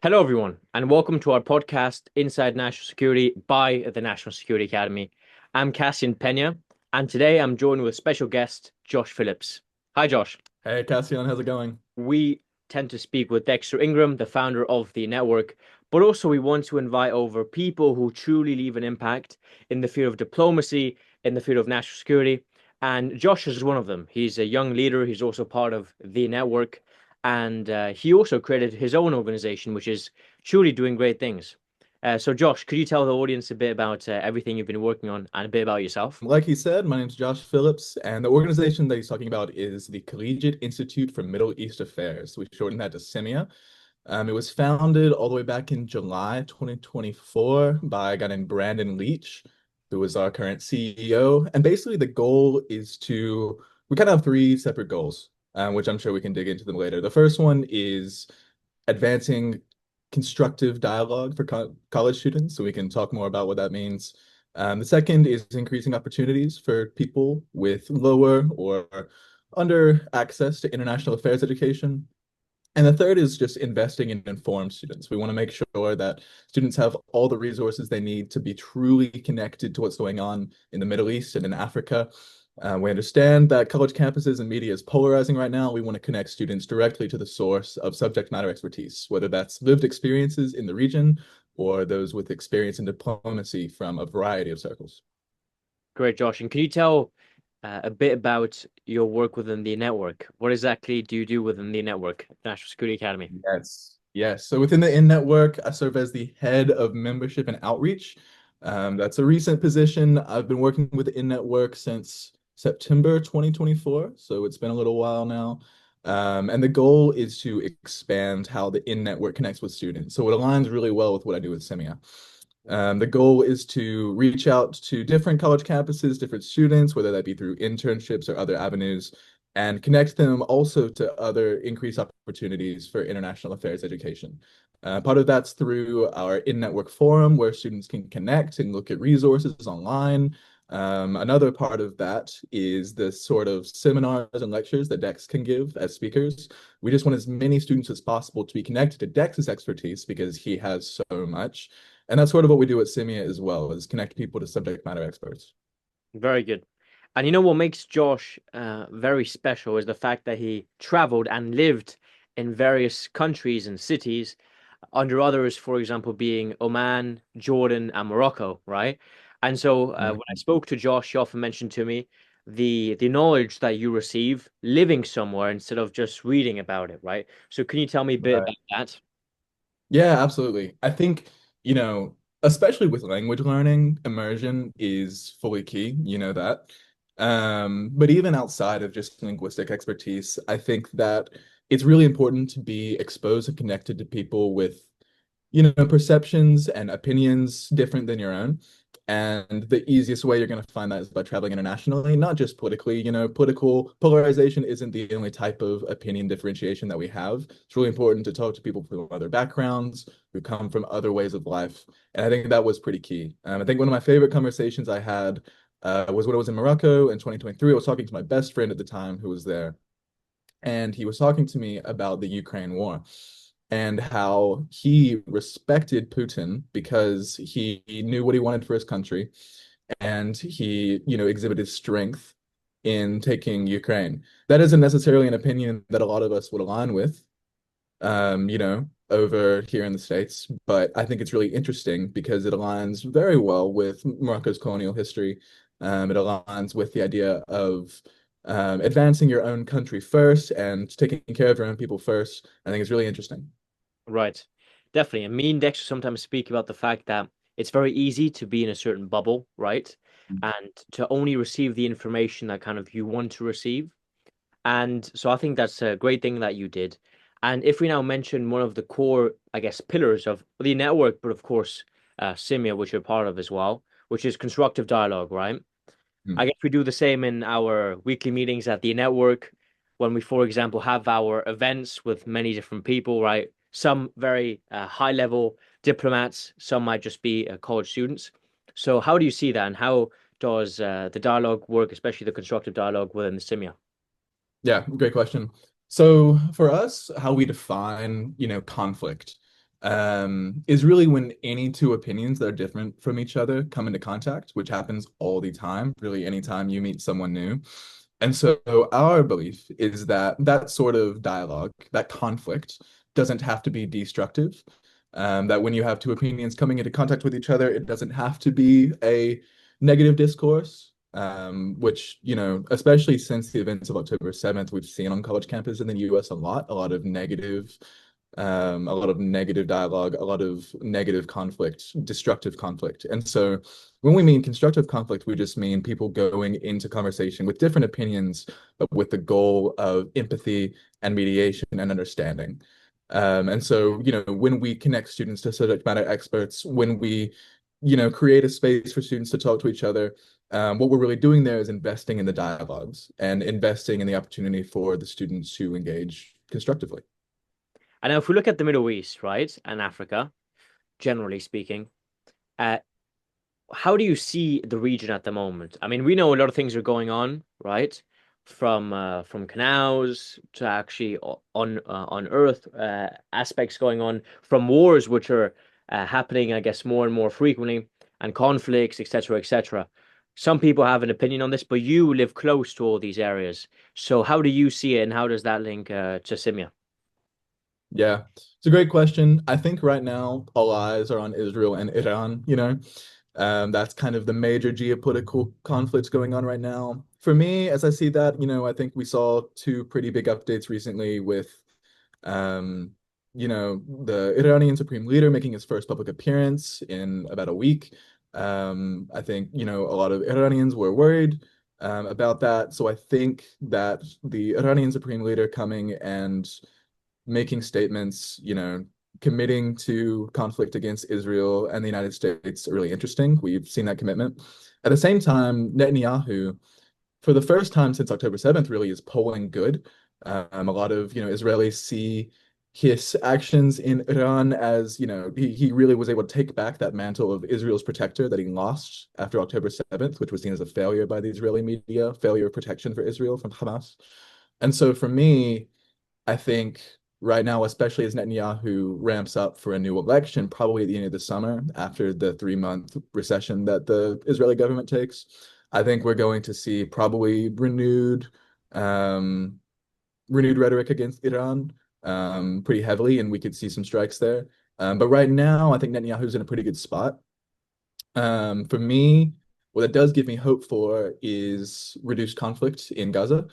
Hello, everyone, and welcome to our podcast, Inside National Security by the National Security Academy. I'm Cassian Peña, and today I'm joined with special guest Josh Phillips. Hi, Josh. Hey Cassian, how's it going? We tend to speak with Dexter Ingram, the founder of the network, but also we want to invite over people who truly leave an impact in the field of diplomacy, in the field of national security. And Josh is one of them. He's a young leader. He's also part of the network. And he also created his own organization, which is truly doing great things. So, Josh, could you tell the audience a bit about everything you've been working on and a bit about yourself? Like he said, my name's Josh Phillips, and the organization that he's talking about is the Collegiate Institute for Middle East Affairs. We shortened that to CIMEA. It was founded all the way back in July 2024 by a guy named Brandon Leach, who is our current CEO. And basically, the goal is we kind of have three separate goals, which I'm sure we can dig into them later. The first one is advancing constructive dialogue for college students, so we can talk more about what that means. The second is increasing opportunities for people with lower or under access to international affairs education. And the third is just investing in informed students. We want to make sure that students have all the resources they need to be truly connected to what's going on in the Middle East and in Africa. We understand that college campuses and media is polarizing right now. We want to connect students directly to the source of subject matter expertise, whether that's lived experiences in the region or those with experience in diplomacy from a variety of circles. Great, Josh. And can you tell a bit about your work within the network? What exactly do you do within the network, National Security Academy? Yes. Yes. So within the in-network, I serve as the head of membership and outreach. That's a recent position. I've been working with the in-network since September 2024, so it's been a little while now. And the goal is to expand how the in-network connects with students. So it aligns really well with what I do with CIMEA. The goal is to reach out to different college campuses, different students, whether that be through internships or other avenues, and connect them also to other increased opportunities for international affairs education. Part of that's through our in-network forum where students can connect and look at resources online. Another part of that is the sort of seminars and lectures that Dex can give as speakers. We just want as many students as possible to be connected to Dex's expertise because he has so much. And that's sort of what we do at CIMEA as well, is connect people to subject matter experts. Very good. And you know what makes Josh very special is the fact that he traveled and lived in various countries and cities, under others, for example, being Oman, Jordan, and Morocco, right? And so when I spoke to Josh, he often mentioned to me the knowledge that you receive living somewhere instead of just reading about it, right? So can you tell me a bit Right. about that? Yeah, absolutely. I think, especially with language learning, immersion is fully key, you know that. But even outside of just linguistic expertise, I think that it's really important to be exposed and connected to people with perceptions and opinions different than your own. And the easiest way you're going to find that is by traveling internationally, not just politically. Political polarization isn't the only type of opinion differentiation that we have. It's really important to talk to people from other backgrounds who come from other ways of life. And I think that was pretty key. I think one of my favorite conversations I had was when I was in Morocco in 2023. I was talking to my best friend at the time who was there, and he was talking to me about the Ukraine war and how he respected Putin because he knew what he wanted for his country and he, exhibited strength in taking Ukraine. That isn't necessarily an opinion that a lot of us would align with, over here in the States, but I think it's really interesting because it aligns very well with Morocco's colonial history. It aligns with the idea of advancing your own country first and taking care of your own people first. I think it's really interesting. Right. Definitely. And me and Dexter sometimes speak about the fact that it's very easy to be in a certain bubble, right? And to only receive the information that kind of you want to receive. And so I think that's a great thing that you did. And if we now mention one of the core, I guess, pillars of the network, but of course, CIMEA, which you're part of as well, which is constructive dialogue, right? I Mm. guess we do the same in our weekly meetings at the network when we, for example, have our events with many different people, right? Some very high level diplomats, some might just be college students. So, how do you see that, and how does the dialogue work, especially the constructive dialogue within the CIMEA? Yeah, great question. So for us, how we define, conflict is really when any two opinions that are different from each other come into contact, which happens all the time, really anytime you meet someone new. And so our belief is that that sort of dialogue, that conflict, doesn't have to be destructive. That when you have two opinions coming into contact with each other, it doesn't have to be a negative discourse, which, especially since the events of October 7th, we've seen on college campus in the US a lot of a lot of negative dialogue, a lot of negative conflict, destructive conflict. And so when we mean constructive conflict, we just mean people going into conversation with different opinions, but with the goal of empathy and mediation and understanding. And so, when we connect students to subject matter experts, when we, create a space for students to talk to each other, what we're really doing there is investing in the dialogues and investing in the opportunity for the students to engage constructively. And now if we look at the Middle East, right, and Africa, generally speaking, uh, how do you see the region at the moment? I mean, we know a lot of things are going on, right? From canals to actually on Earth aspects going on, from wars which are happening, I guess, more and more frequently, and conflicts, etc., etc. Some people have an opinion on this, but you live close to all these areas. So how do you see it, and how does that link to CIMEA? Yeah, it's a great question. I think right now all eyes are on Israel and Iran, That's kind of the major geopolitical conflicts going on right now. For me, as I see that, I think we saw two pretty big updates recently with, um, the Iranian Supreme Leader making his first public appearance in about a week. I think, a lot of Iranians were worried, about that. So I think that the Iranian Supreme Leader coming and making statements, committing to conflict against Israel and the United States are really interesting. We've seen that commitment. At the same time, Netanyahu, for the first time since October 7th, really is polling good. A lot of, Israelis see his actions in Iran as, he really was able to take back that mantle of Israel's protector that he lost after October 7th, which was seen as a failure by the Israeli media, failure of protection for Israel from Hamas. And so for me, I think right now, especially as Netanyahu ramps up for a new election, probably at the end of the summer, after the 3-month recession that the Israeli government takes, I think we're going to see probably um, renewed rhetoric against Iran, pretty heavily, and we could see some strikes there. But right now, I think Netanyahu's in a pretty good spot. For me, what it does give me hope for is reduced conflict in Gaza.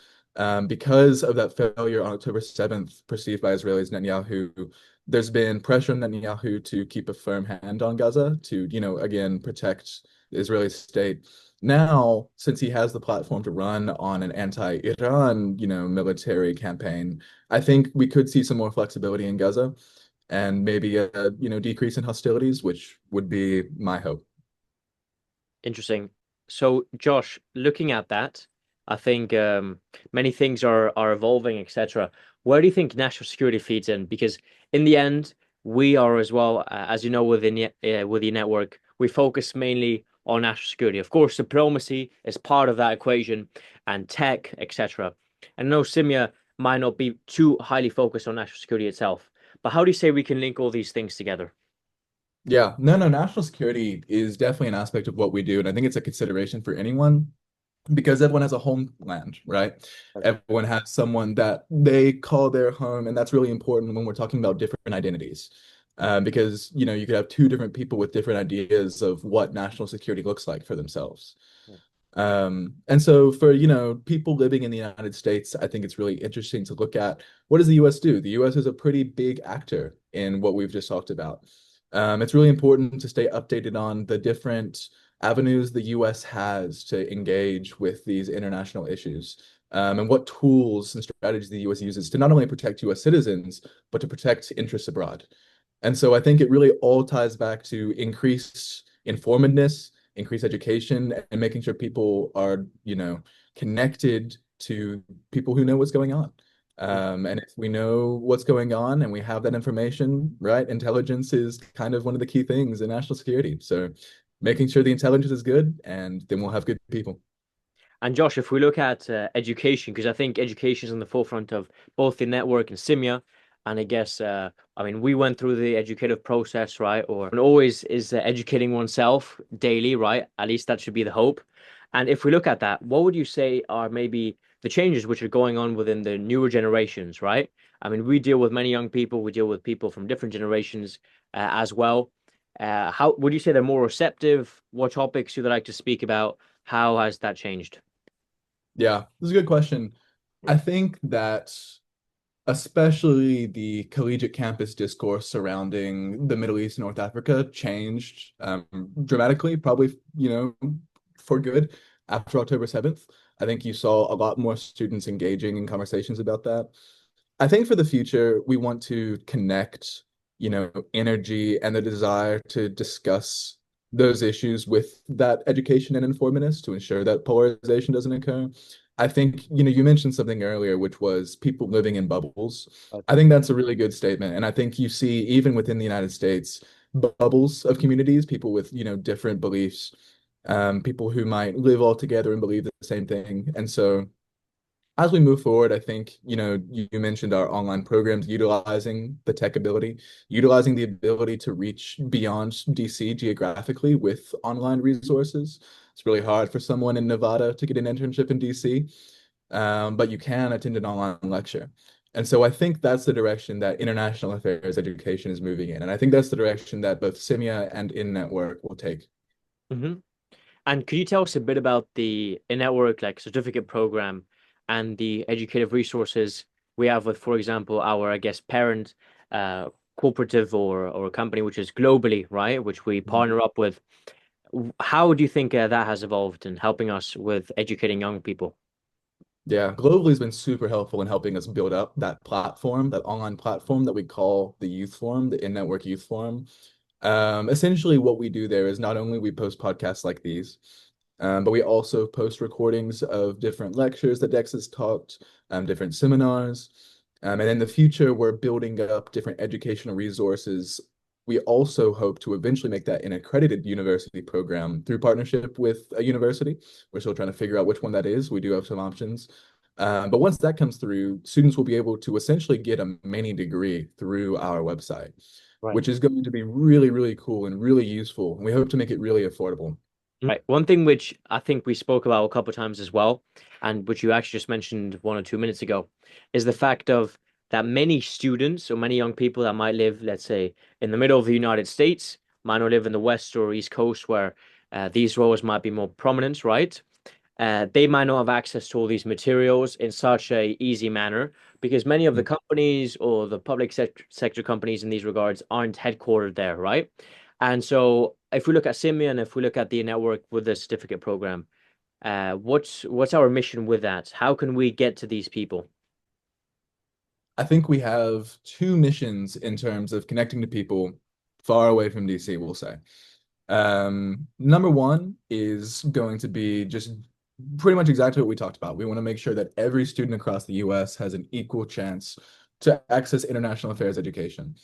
Because of that failure on October 7th, perceived by Israelis, Netanyahu, there's been pressure on Netanyahu to keep a firm hand on Gaza, to, again, protect the Israeli state. Now, since he has the platform to run on an anti-Iran, military campaign, I think we could see some more flexibility in Gaza and maybe a, decrease in hostilities, which would be my hope. Interesting. So, Josh, looking at that, I think many things are evolving, etc. Where do you think national security feeds in? Because in the end, we are as well, as you know, with the network, we focus mainly on national security. Of course, diplomacy is part of that equation, and tech, etc. And no, CIMEA might not be too highly focused on national security itself. But how do you say we can link all these things together? Yeah, no, national security is definitely an aspect of what we do, and I think it's a consideration for anyone because everyone has a homeland, right? Everyone has someone that they call their home, and that's really important when we're talking about different identities. Because, you could have two different people with different ideas of what national security looks like for themselves. And so for, people living in the United States, I think it's really interesting to look at what does the US do? The US is a pretty big actor in what we've just talked about. It's really important to stay updated on the different avenues the US has to engage with these international issues, and what tools and strategies the US uses to not only protect US citizens, but to protect interests abroad. And so I think it really all ties back to increased informedness, increased education, and making sure people are, connected to people who know what's going on. And if we know what's going on and we have that information, right, intelligence is kind of one of the key things in national security. So making sure the intelligence is good, and then we'll have good people. And Josh, if we look at education, because I think education is on the forefront of both the network and CIMEA, and I guess I mean, we went through the educative process, right? Or and always is educating oneself daily, right? At least that should be the hope. And if we look at that, what would you say are maybe the changes which are going on within the newer generations, right? I mean, we deal with many young people, we deal with people from different generations as well. How would you say they're more receptive? What topics you'd like to speak about? How has that changed? Yeah, this is a good question. I think that especially the collegiate campus discourse surrounding the Middle East and North Africa changed dramatically, probably, for good after October 7th. I think you saw a lot more students engaging in conversations about that. I think for the future, we want to connect, energy and the desire to discuss those issues with that education and informedness to ensure that polarization doesn't occur. I think, you mentioned something earlier, which was people living in bubbles. I think that's a really good statement. And I think you see, even within the United States, bubbles of communities, people with, different beliefs, people who might live all together and believe the same thing. And so, as we move forward, I think, you mentioned our online programs utilizing the tech ability, utilizing the ability to reach beyond DC geographically with online resources. It's really hard for someone in Nevada to get an internship in DC, but you can attend an online lecture. And so I think that's the direction that international affairs education is moving in. And I think that's the direction that both CIMEA and In Network will take. Hmm. And could you tell us a bit about the in-network like certificate program and the educative resources we have with, for example, our, I guess, parent cooperative or a company which is globally, right, which we partner up with. How do you think that has evolved in helping us with educating young people? Yeah, Globally has been super helpful in helping us build up that platform, that online platform that we call the Youth Forum, the In-Network Youth Forum. Essentially, what we do there is not only we post podcasts like these, but we also post recordings of different lectures that Dex has taught, different seminars. And in the future, we're building up different educational resources. We also hope to eventually make that an accredited university program through partnership with a university. We're still trying to figure out which one that is. We do have some options. But once that comes through, students will be able to essentially get a mini degree through our website, Right. which is going to be really, really cool and really useful. And we hope to make it really affordable. Right. One thing which I think we spoke about a couple of times as well, and which you actually just mentioned 1 or 2 minutes ago, is the fact of that many students or many young people that might live, let's say, in the middle of the United States, might not live in the West or East Coast where these roles might be more prominent, right? They might not have access to all these materials in such a easy manner because many of the Mm. companies or the public sector companies in these regards aren't headquartered there, right? And so if we look at CIMEA and if we look at the network with the certificate program, what's our mission with that? How can we get to these people? I think we have two missions in terms of connecting to people far away from DC, we'll say. Number one is going to be just pretty much exactly what we talked about. We want to make sure that every student across the US has an equal chance to access international affairs education.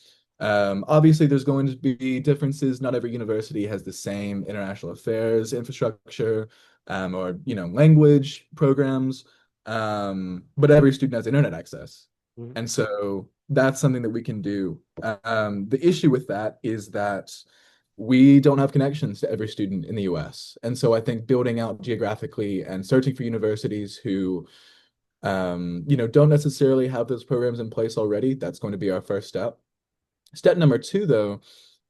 Obviously, there's going to be differences. Not every university has the same international affairs infrastructure or language programs, but every student has internet access. Mhm. And so that's something that we can do. The issue with that is that we don't have connections to every student in the US. And so I think building out geographically and searching for universities who, don't necessarily have those programs in place already, that's going to be our first step. Step number two, though,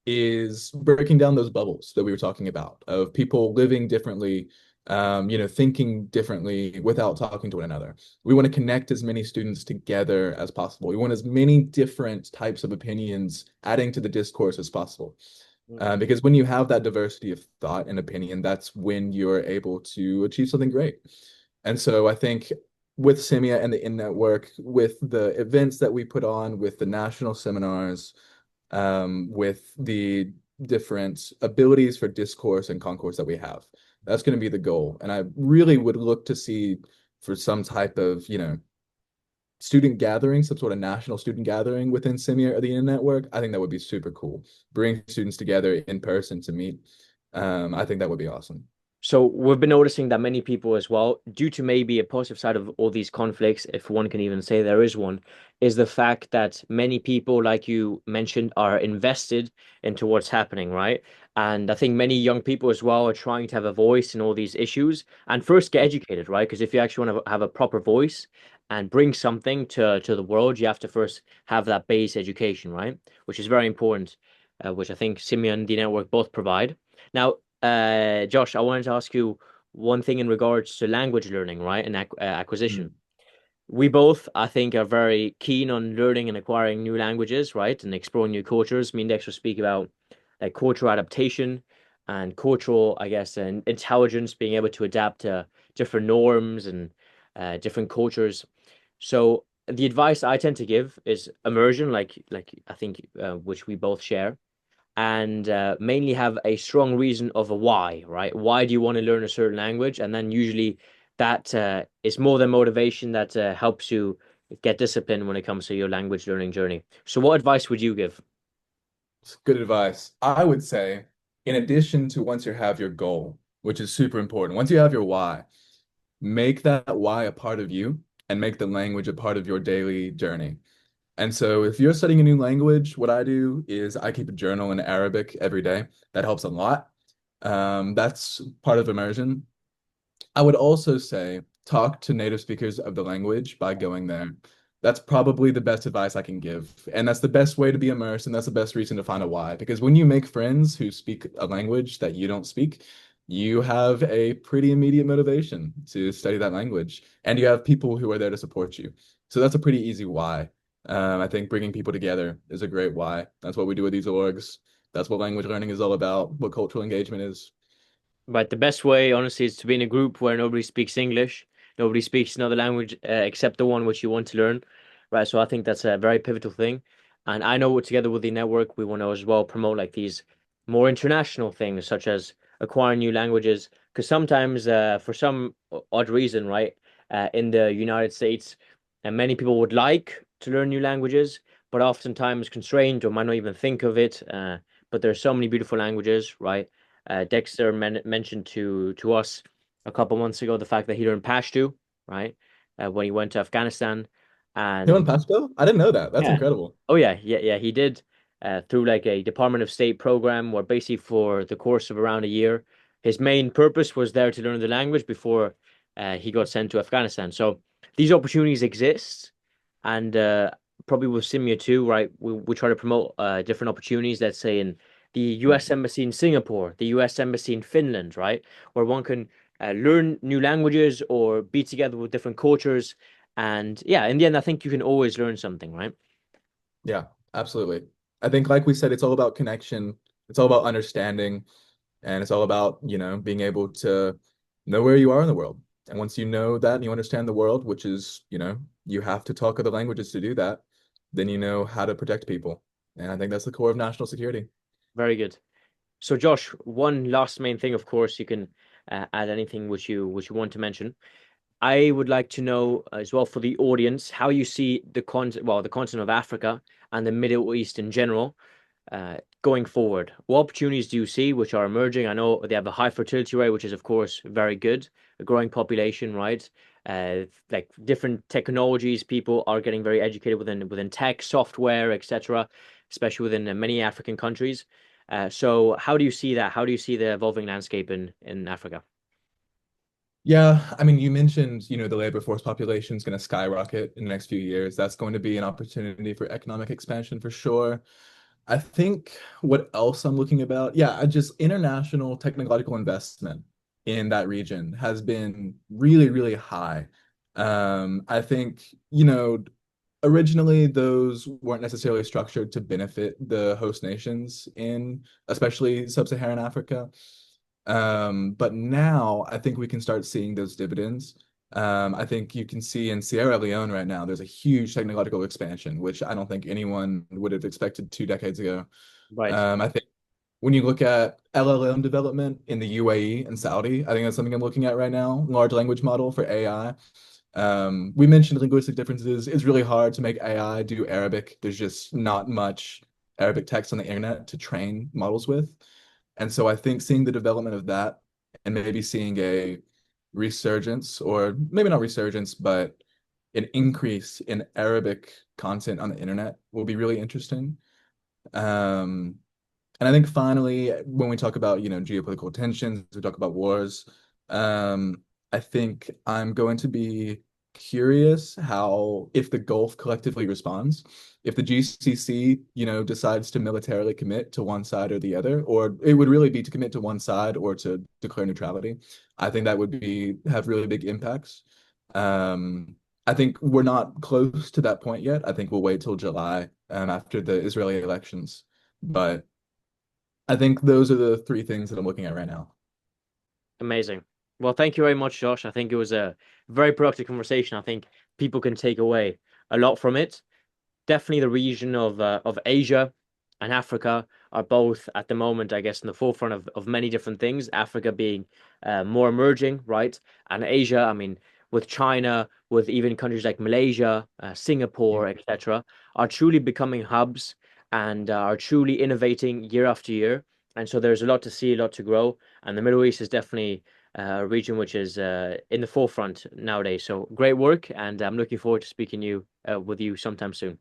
is breaking down those bubbles that we were talking about of people living differently, thinking differently without talking to one another. We want to connect as many students together as possible. We want as many different types of opinions adding to the discourse as possible. Because when you have that diversity of thought and opinion, that's when you're able to achieve something great. And so I think with CIMEA and the In Network, with the events that we put on, with the national seminars, with the different abilities for discourse and concourse that we have. That's going to be the goal. And I really would look to see for some type of, student gathering, some sort of national student gathering within CIMEA or the In Network. I think that would be super cool. Bring students together in person to meet. I think that would be awesome. So we've been noticing that many people as well, due to maybe a positive side of all these conflicts, if one can even say there is one, is the fact that many people, like you mentioned, are invested into what's happening, right? And I think many young people as well are trying to have a voice in all these issues and first get educated, right? Because if you actually want to have a proper voice and bring something to the world, you have to first have that base education, right? Which is very important, which I think CIMEA and the network both provide. Now, Josh, I wanted to ask you one thing in regards to language learning, right, and acquisition. Mm. We both, I think, are very keen on learning and acquiring new languages, right, and exploring new cultures. Me and Dexter speak about like cultural adaptation and cultural, I guess, and intelligence, being able to adapt to different norms and different cultures. So the advice I tend to give is immersion, like I think which we both share and mainly have a strong reason of a why, right? Why do you want to learn a certain language? And then usually that is more than motivation that helps you get discipline when it comes to your language learning journey. So what advice would you give? It's good advice. I would say, in addition to once you have your goal, which is super important, once you have your why, make that why a part of you and make the language a part of your daily journey. And so if you're studying a new language, what I do is I keep a journal in Arabic every day. That helps a lot. That's part of immersion. I would also say talk to native speakers of the language by going there. That's probably the best advice I can give. And that's the best way to be immersed, and that's the best reason to find a why. Because when you make friends who speak a language that you don't speak, you have a pretty immediate motivation to study that language. And you have people who are there to support you. So that's a pretty easy why. I think bringing people together is a great why. That's what we do with these orgs. That's what language learning is all about, what cultural engagement is. But the best way, honestly, is to be in a group where nobody speaks English, nobody speaks another language except the one which you want to learn, right? So I think that's a very pivotal thing. And I know together with the network, we want to as well promote like these more international things, such as acquiring new languages. Because sometimes, for some odd reason, right, in the United States, and many people would like to learn new languages, but oftentimes constrained or might not even think of it. But there's so many beautiful languages, right? Dexter mentioned to us a couple months ago the fact that he learned Pashto, right? When he went to Afghanistan, Him and Pesto? I didn't know that. That's yeah, incredible. oh yeah, he did through like a Department of State program where basically for the course of around a year, his main purpose was there to learn the language before he got sent to Afghanistan. So these opportunities exist, and probably with Simia too, right? We try to promote different opportunities. Let's say in the U.S. Embassy in Singapore, the U.S. Embassy in Finland, right, where one can learn new languages or be together with different cultures. And yeah, in the end, I think you can always learn something, right? Yeah, absolutely. I think, like we said, it's all about connection. It's all about understanding, and it's all about, being able to know where you are in the world. And once you know that and you understand the world, which is, you have to talk other languages to do that, then you know how to protect people. And I think that's the core of national security. Very good. So, Josh, one last main thing, of course, you can add anything which you want to mention. I would like to know as well for the audience how you see the continent of Africa and the Middle East in general going forward. What opportunities do you see which are emerging? I know they have a high fertility rate, which is of course very good, a growing population, right? Like different technologies, people are getting very educated within tech, software, etc., especially within many African countries. So how do you see that? How do you see the evolving landscape in Africa? Yeah, I mean, you mentioned, the labor force population is going to skyrocket in the next few years. That's going to be an opportunity for economic expansion for sure. I think what else I'm looking about, yeah, just international technological investment in that region has been really, really high. I think, originally those weren't necessarily structured to benefit the host nations in especially sub-Saharan Africa. But now I think we can start seeing those dividends. I think you can see in Sierra Leone right now, there's a huge technological expansion, which I don't think anyone would have expected 2 decades ago. Right. I think when you look at LLM development in the UAE and Saudi, I think that's something I'm looking at right now, large language model for AI. We mentioned linguistic differences. It's really hard to make AI do Arabic. There's just not much Arabic text on the internet to train models with. And so I think seeing the development of that and maybe seeing a resurgence, or maybe not resurgence, but an increase in Arabic content on the internet will be really interesting. Um, and I think finally, when we talk about, geopolitical tensions, we talk about wars, um, I think I'm going to be curious how, if the Gulf collectively responds, if the GCC, decides to militarily commit to one side or the other, or it would really be to commit to one side or to declare neutrality. I think that would have really big impacts. I think we're not close to that point yet. I think we'll wait till July, after the Israeli elections. But I think those are the three things that I'm looking at right now. Amazing. Well, thank you very much, Josh. I think it was a very productive conversation. I think people can take away a lot from it. Definitely the region of Asia and Africa are both at the moment, I guess, in the forefront of many different things. Africa being more emerging, right? And Asia, I mean, with China, with even countries like Malaysia, Singapore, etc., are truly becoming hubs and are truly innovating year after year. And so there's a lot to see, a lot to grow. And the Middle East is definitely a region which is in the forefront nowadays. So great work, and I'm looking forward to speaking with you sometime soon.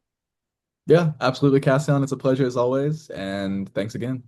Yeah, absolutely, Cassian. It's a pleasure as always, and thanks again.